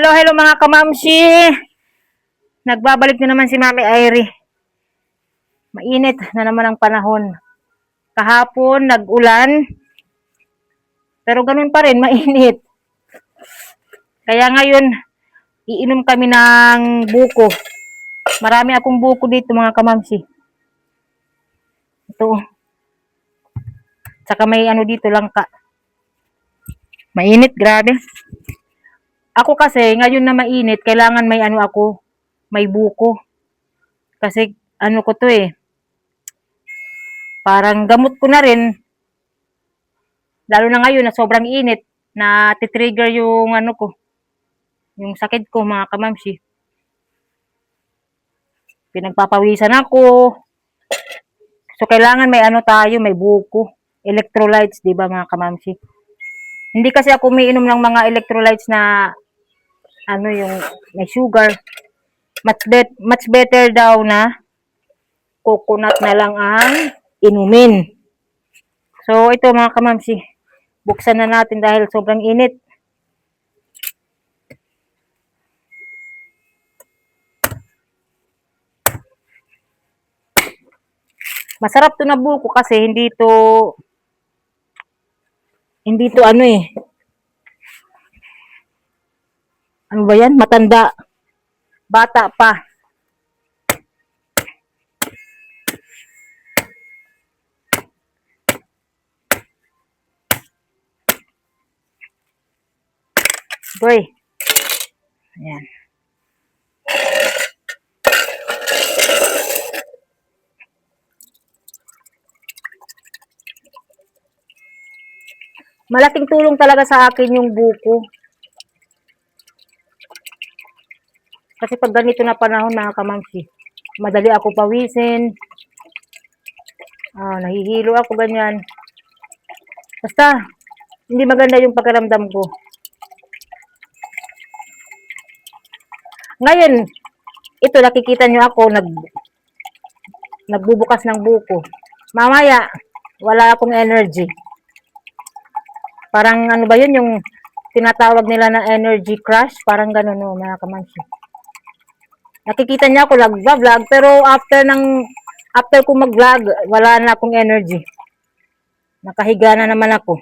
Hello mga kamamsi. Nagbabalik na naman si Mami Airy. Mainit na naman ang panahon. Kahapon nag-ulan. Pero ganun pa rin, mainit. Kaya ngayon, iinom kami ng buko. Marami akong buko dito mga kamamsi. Ito. Saka may ano dito langka. Mainit, grabe. Ako kasi, ngayon na mainit, kailangan may ano ako, may buko. Kasi ano ko to parang gamot ko na rin. Lalo na ngayon na sobrang init, na titrigger yung ano ko, yung sakit ko mga kamamsi. Pinagpapawisan ako. So kailangan may ano tayo, may buko. Electrolytes, 'di ba mga kamamsi? Hindi kasi ako umiinom ng mga electrolytes na ano yung may sugar. Much better daw na coconut na lang ang inumin. So ito mga kamamsi, buksan na natin dahil sobrang init. Masarap to na buko kasi hindi to ano ano ba yan? Matanda. Bata pa. Boy. Ayan. Malaking tulong talaga sa akin yung buko. Kasi pag ganito na panahon mga kamamsi, madali ako pawisin. Nahihilo ako ganyan. Basta, hindi maganda yung pakiramdam ko. Ngayon, ito nakikita nyo ako nagbubukas ng buko. Mamaya, wala akong energy. Parang ano ba yun, yung tinatawag nila na energy crash, parang gano'n mga kamansi. Nakikita niya ako nag-vlog, pero after ko mag-vlog, wala na akong energy. Nakahiga na naman ako.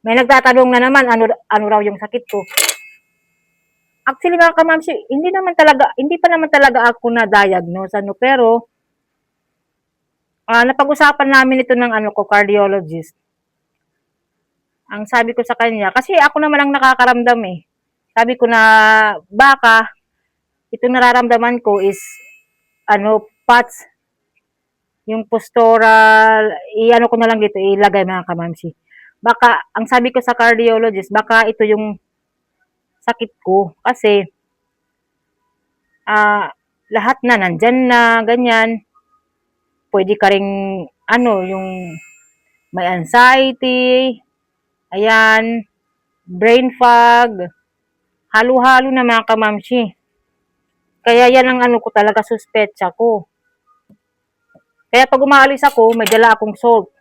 May nagtatanong na naman, ano raw yung sakit ko. Actually mga kamamsi, hindi pa naman talaga ako na-diagnose, pero napag-usapan namin ito ng cardiologist. Ang sabi ko sa kanya, kasi ako naman ang nakakaramdam Sabi ko na baka itong nararamdaman ko is POTS, yung postural, ko na lang dito, ilagay mga kamamsi. Baka, ang sabi ko sa cardiologist, baka ito yung sakit ko. Kasi, lahat na nandyan na, ganyan. Pwede ka ring, yung may anxiety, ayan, brain fog, halo-halo na mga kamamsi. Kaya yan ang ko talaga, suspetsa ko. Kaya pag umaalis ako, may dala akong salt.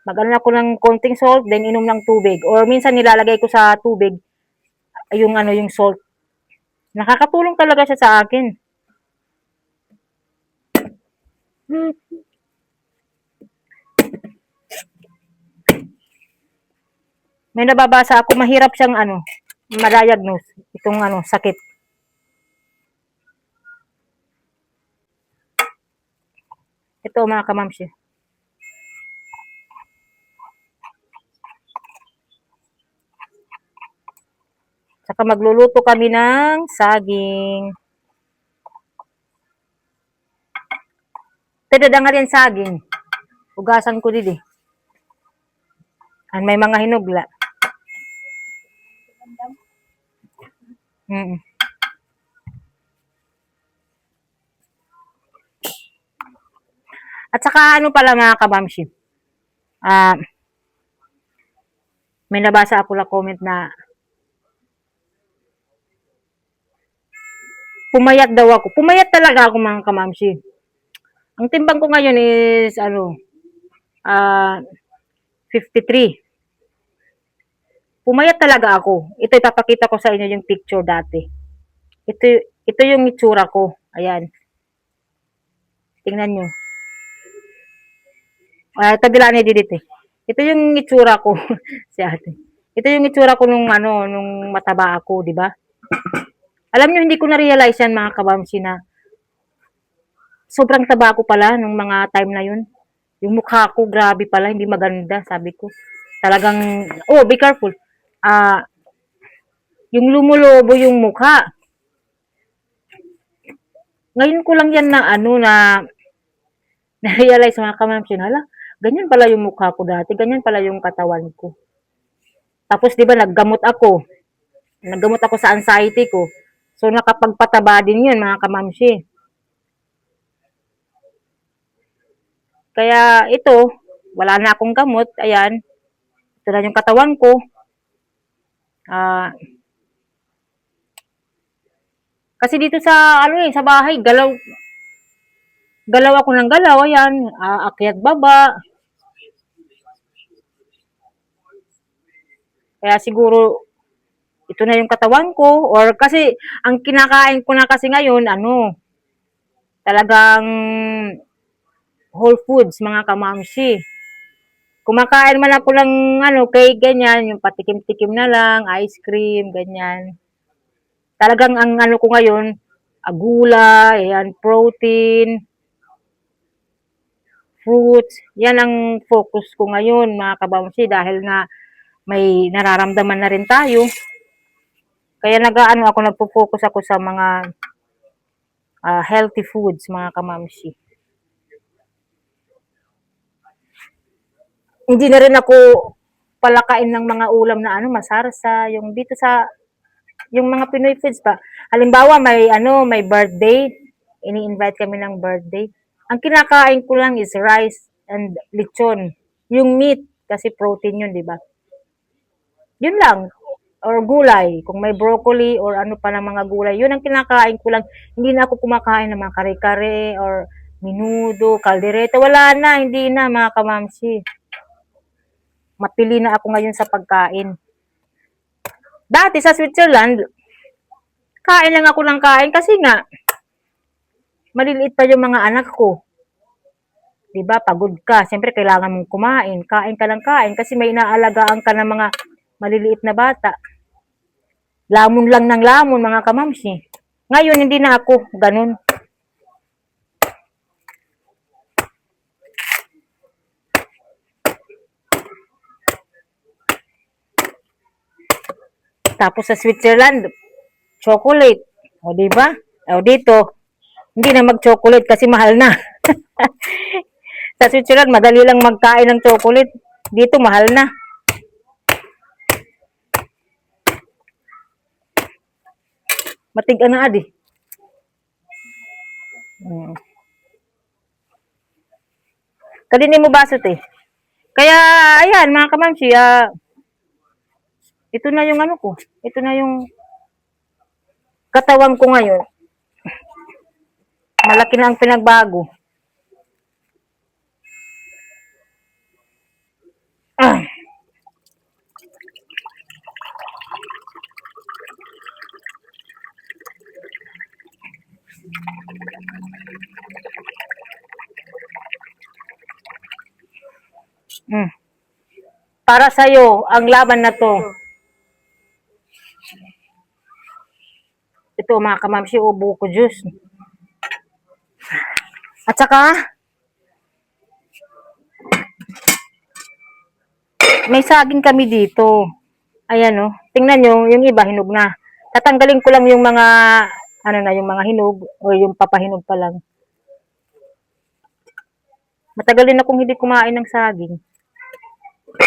Mag-ano ako ng konting salt, then inom ng tubig. Or minsan nilalagay ko sa tubig yung salt. Nakakatulong talaga siya sa akin. May nababasa ako, mahirap siyang ma-diagnose itong sakit. Ito mga kamamsi. Saka magluluto kami ng saging. Tadadanga rin saging. Ugasan ko dito may mga hinugla. At saka pala mga kabamshi. May nabasa ako na comment na Pumayat daw ako. Pumayat talaga ako mga kamamsi. Ang timbang ko ngayon is ano, 53. Pumayat talaga ako. Ito ipapakita ko sa inyo yung picture dati. Ito ito yung itsura ko. Ayan. Tingnan nyo. Tabilani dito eh. Ito yung itsura ko si ate. Ito yung itsura ko nung ano, nung mataba ako, di ba? Alam nyo, hindi ko na-realize yan mga kabamsi na sobrang taba ko pala nung mga time na yun. Yung mukha ko, grabe pala, hindi maganda, sabi ko. Talagang, oh, be careful. Yung lumulobo yung mukha. Ngayon ko lang yan na ano na na-realize mga kamamsi, hala, ganyan pala yung mukha ko dati, ganyan pala yung katawan ko. Tapos 'di ba naggamot ako. Naggamot ako sa anxiety ko. So nakapagpataba din 'yun mga kamamsi. Kaya ito, wala na akong gamot, ayan. Ito na yung katawan ko. Ah, kasi dito sa ano sa bahay, galaw galaw ako ng galaw, ayan. Akyat baba. Kaya siguro ito na yung katawan ko or kasi ang kinakain ko na kasi ngayon ano, talagang whole foods mga kamamsi. Kumakain man ako ng ano, cake ganyan, yung patikim-tikim na lang, ice cream, ganyan. Talagang ang ano ko ngayon, gulay, ayan, protein, fruits. Yan ang focus ko ngayon mga kabamsi dahil nga may nararamdaman na rin tayo. Kaya nag-aano ako, nagpo-focus ako sa mga healthy foods mga kamamsi. Hindi na rin ako palakain ng mga ulam na ano, masarsa, yung dito sa yung mga Pinoy foods pa. Halimbawa, may ano, may birthday, ini-invite kami ng birthday. Ang kinakain ko lang is rice and lechon. Yung meat, kasi protein yun, di ba? Yun lang. Or gulay, kung may broccoli or ano pa ng mga gulay, yun ang kinakain ko lang. Hindi na ako kumakain ng mga kare-kare or minudo, kaldereta. Wala na, hindi na mga kamamsi. Mapili na ako ngayon sa pagkain. Dati sa Switzerland, kain lang ako ng kain kasi nga, maliliit pa yung mga anak ko. 'Di ba? Pagod ka, siyempre kailangan mong kumain. Kain ka ng kain kasi may inaalagaan ka ng mga maliliit na bata. Lamon lang ng lamon, mga kamamsi. Ngayon, hindi na ako ganun. Tapos sa Switzerland, chocolate. O, 'di ba? O, dito, hindi na mag-chocolate kasi mahal na. Sa Switzerland, madali lang magkain ng chocolate. Dito, mahal na. Matig na adi. Hmm. Kalinin mo baso te. Kaya, ayan, mga kamamsi, ito na yung ano ko. Ito na yung katawan ko ngayon. Malaki na ang pinagbago. Ah. Mm. Para sa'yo, ang laban na to. Ito mga kamamsi, ubo ko juice. At saka, may saging kami dito. Ayan o. Tingnan nyo, yung iba hinog na. Tatanggalin ko lang yung mga, ano na, yung mga hinog o yung papahinog pa lang. Matagal din akong hindi kumain ng saging.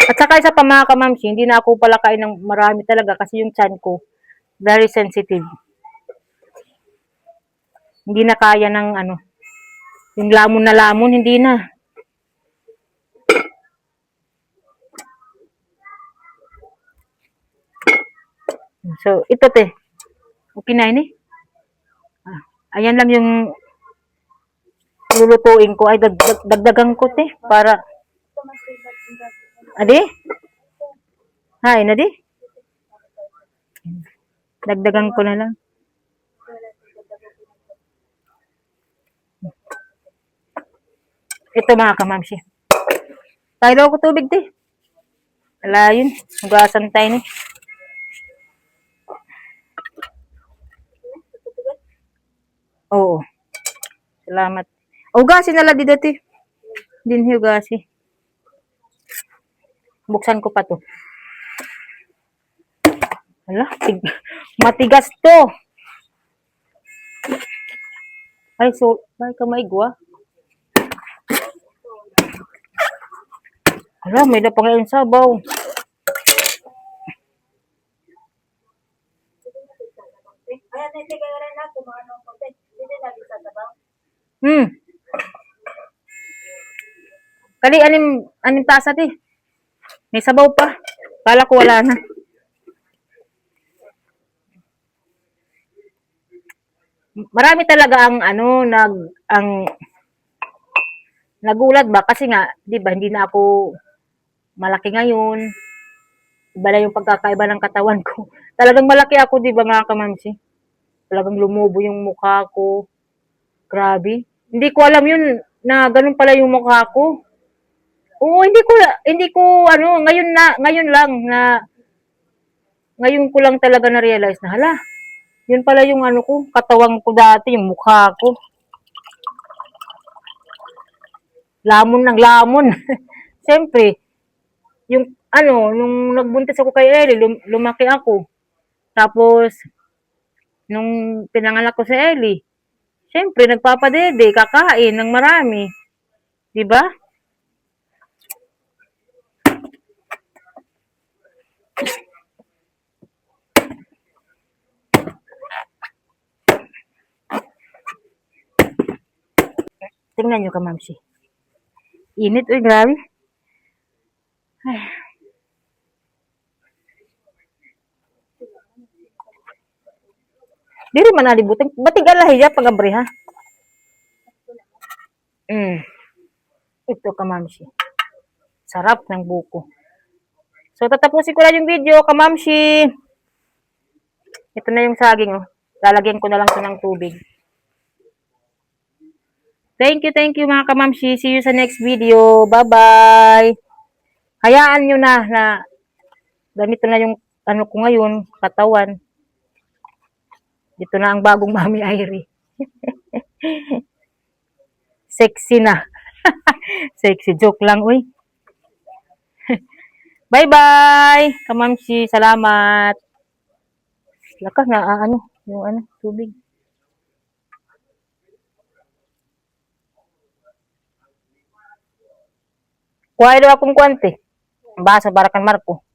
At saka isa pa mga kamamsi, hindi na ako pala kain ng marami talaga kasi yung tiyan ko, very sensitive. Hindi na kaya ng ano, yung lamon na lamon, hindi na. So, ito te. Okay na ini? Ayan lang yung lulutuin ko. Ay, dagdagan ko, te. Para, adi? Hay, na di? Dagdagan ko na lang. Ito mga kamamsi. Tayo daw ko tubig, te. Wala yun. Hugasan tayo ni. Oo. Salamat. Hugasin na lang di dati. Din hugasi. Buksan ko pa to. Hala, matigas to. Ay, so, ay kamay gwa. Hala, may na pang yung sabaw. Hmm. Kali, anim tasa ti. May sabaw pa. Kala ko wala na. Marami talaga ang nagulat ba kasi nga 'di ba hindi na ako malaki ngayon. Iba na yung pagkakaiba ng katawan ko. Talagang malaki ako 'di ba mga kamamsi? Talagang lumubo yung mukha ko. Grabe. Hindi ko alam yun na ganun pala yung mukha ko. Oo, hindi ko ngayon lang na ngayon ko lang talaga na realize na hala. Yun pala yung ko, katawan ko dati, yung mukha ko. Lamon ng lamon. Siyempre, yung nung nagbuntis ako kay Ellie, lumaki ako. Tapos, nung pinanganak ko si Ellie, siyempre, nagpapadede, kakain ng marami. Diba? Tingnan nyo ka, mamsi. Init, uy, grabe. Ay. Diri man nalibutan. Batig alahiya pag abre, ha? Ito ka, mamsi. Sarap ng buko. So, tatapusin ko na yung video, kamamshi. Ito na yung saging, oh. Lalagyan ko na lang ito ng tubig. Thank you mga kamamshi. See you sa next video. Bye-bye. Hayaan nyo na ganito na yung ko ngayon, katawan. Dito na ang bagong Mami Irie. Sexy na. Sexy. Joke lang, uy. Bye-bye. Kamamshi, salamat. Lakas na, yung tubig. Kuha daw akong kuwante. Basa, barakan Marco.